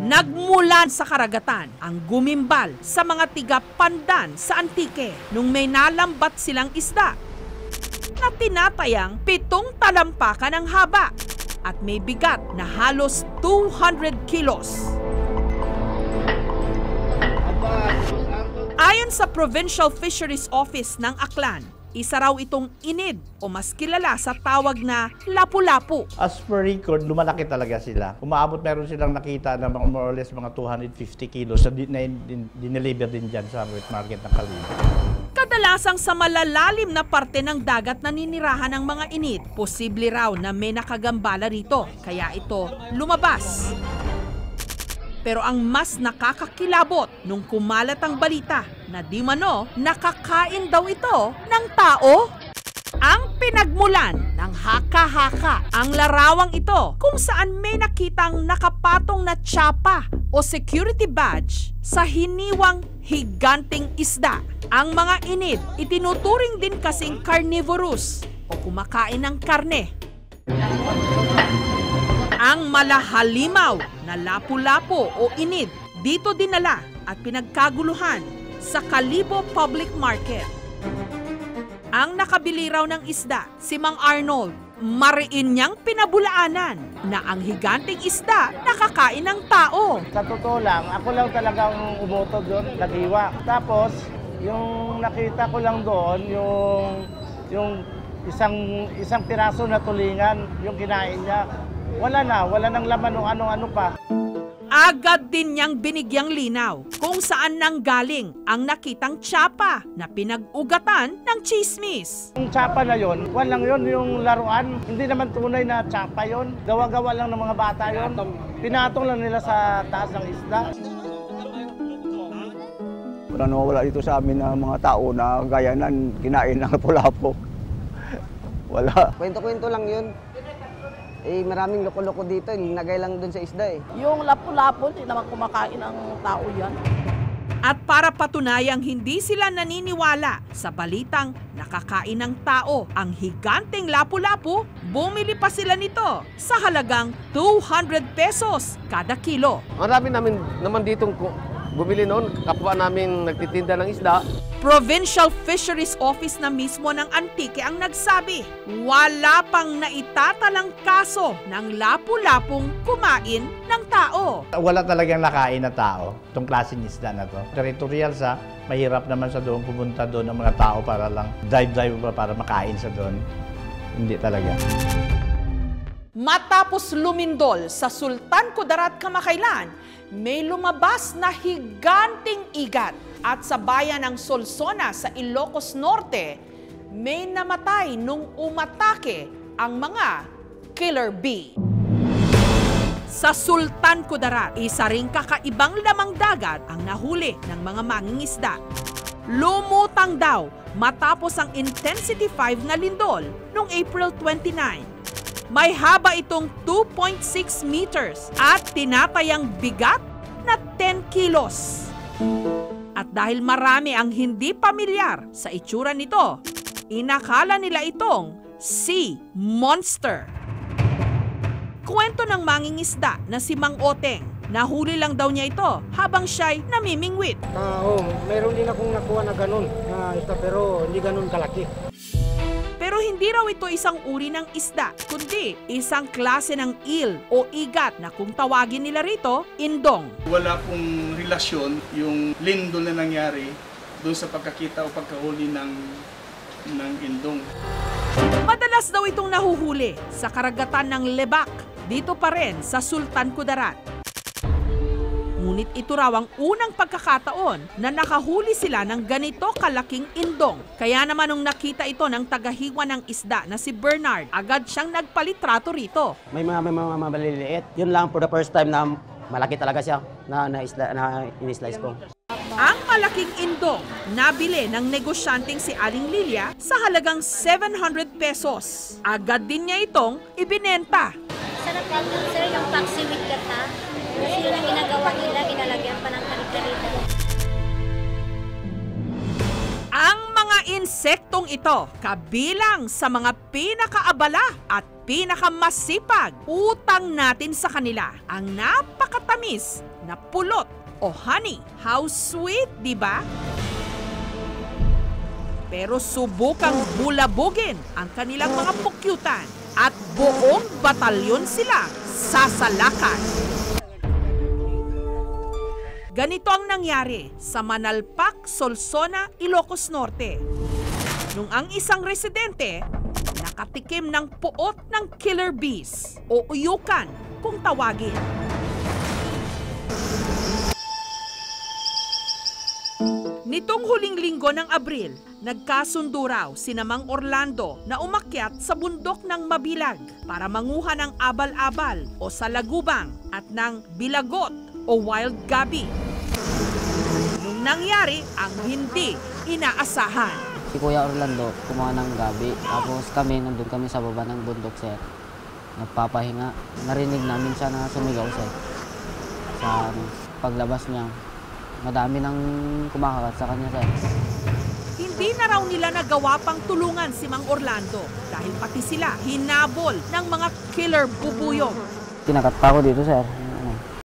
Nagmulan sa karagatan ang gumimbal sa mga tiga-Pandan sa Antique nung may nalambat silang isda na tinatayang 7 talampakan ang haba at may bigat na halos 200 kilos. Ayon sa Provincial Fisheries Office ng Aklan, isa raw itong inid o mas kilala sa tawag na lapu-lapu. As per record, lumalaki talaga sila. Umaabot, meron silang nakita na more or less mga 250 kilos na dineliver din dyan sa wet market ng Kalibo. Kadalasang sa malalalim na parte ng dagat na ninirahan ng mga inid, posible raw na may nakagambala rito, kaya ito lumabas. Pero ang mas nakakakilabot nung kumalat ang balita na di mano nakakain daw ito ng tao. Ang pinagmulan ng haka-haka ang larawang ito kung saan may nakitang nakapatong na tsapa o security badge sa hiniwang higanting isda. Ang mga inid itinuturing din kasing carnivorous o kumakain ng karne. Ang malahalimaw na lapu-lapu o inid dito dinala at pinagkaguluhan sa Kalibo Public Market. Ang nakabili raw ng isda, si Mang Arnold, mariin niyang pinabulaanan na ang higanting isda nakakain ng tao. Sa totoo lang, ako lang talagang umutog doon, naghiwa. Tapos, yung nakita ko lang doon, yung isang piraso na tulingan, yung kinain niya. Wala nang laman ng ano-ano pa. Agad din niyang binigyang linaw kung saan nanggaling ang nakitang tsapa na pinag-ugatan ng chismis. Yung tsapa na yon, walang yon yung laruan. Hindi naman tunay na tsapa yon. Gawa-gawa lang ng mga bata yon. Pinatong lang nila sa taas ng isda. Wala nawawala dito sa amin ng mga tao na gaya ng kinain ng lapu-lapu. Wala. Kwento-kwento lang yun. Maraming loko-loko dito, nagay lang dun sa isda eh. Yung lapu-lapu, hindi naman kumakain ang tao yan. At para patunayang hindi sila naniniwala sa balitang nakakain ng tao ang higanting lapu-lapu, bumili pa sila nito sa halagang 200 pesos kada kilo. Marami naman ditong bumili noon, kapwa namin nagtitinda ng isda. Provincial Fisheries Office na mismo ng Antique ang nagsabi, wala pang naitatalang kaso ng lapu-lapung kumain ng tao. Wala talagang nakain na tao, itong klaseng isda na to. Territorial sa, mahirap naman sa doon pumunta doon ng mga tao para lang dive para makain sa doon. Hindi talaga. Matapos lumindol sa Sultan Kudarat kamakailan, may lumabas na higanting igat. At sa bayan ng Solsona sa Ilocos Norte, may namatay nung umatake ang mga killer bee. Sa Sultan Kudarat, isa ring kakaibang lamang dagat ang nahuli ng mga mangingisda. Lumutang daw matapos ang Intensity 5 na lindol noong April 29. May haba itong 2.6 meters at tinatayang bigat na 10 kilos. At dahil marami ang hindi pamilyar sa itsura nito, inakala nila itong sea monster. Kwento ng mangingisda na si Mang Oteng, nahuli lang daw niya ito habang siya'y namimingwit. Meron din akong nakuha na ganun, pero hindi ganun kalaki. Pero hindi raw ito isang uri ng isda, kundi isang klase ng eel o igat na kung tawagin nila rito, indong. Wala pong relasyon yung lindol na nangyari doon sa pagkakita o pagkahuli ng indong. Madalas daw itong nahuhuli sa karagatan ng Lebak, dito pa rin sa Sultan Kudarat. Ngunit ito raw ang unang pagkakataon na nakahuli sila ng ganito kalaking indong. Kaya naman nung nakita ito ng tagahiwa ng isda na si Bernard, agad siyang nagpalitrato rito. May mga maliliit. Yun lang for the first time na malaki talaga siya na in-slice ko. Ang malaking indong nabili ng negosyanteng si Aling Lilia sa halagang 700 pesos. Agad din niya itong ibinenta. Sarap lang sir yung paksi with gata. Kasi yun ang ginagawa nila, ginalagyan pa ng kalit-kalitan. Ang mga insektong ito, kabilang sa mga pinakaabala at pinakamasipag, utang natin sa kanila ang napakatamis na pulot o honey. How sweet, di ba? Pero subukang bulabugin ang kanilang mga pukyutan at buong batalyon silang sasalakan. Ganito ang nangyari sa Manalpak, Solsona, Ilocos Norte. Nung ang isang residente nakatikim ng puot ng killer bees o uyukan kung tawagin. Nitong huling linggo ng Abril, nagkasundo raw sina Mang Orlando na umakyat sa bundok ng Mabilag para manguha ng abal-abal o salagubang at ng bilagot o wild gabi. Nung nangyari ang hindi inaasahan. Si Kuya Orlando kumuha ng gabi, tapos kami, nandun kami sa baba ng bundok, sir. Nagpapahinga. Narinig namin siya na sumigaw, sir. Sa paglabas niya, madami nang kumakagat sa kanya, sir. Hindi na raw nila nagawa pang tulungan si Mang Orlando dahil pati sila hinabol ng mga killer bubuyog. Kinagat pa ako dito, sir.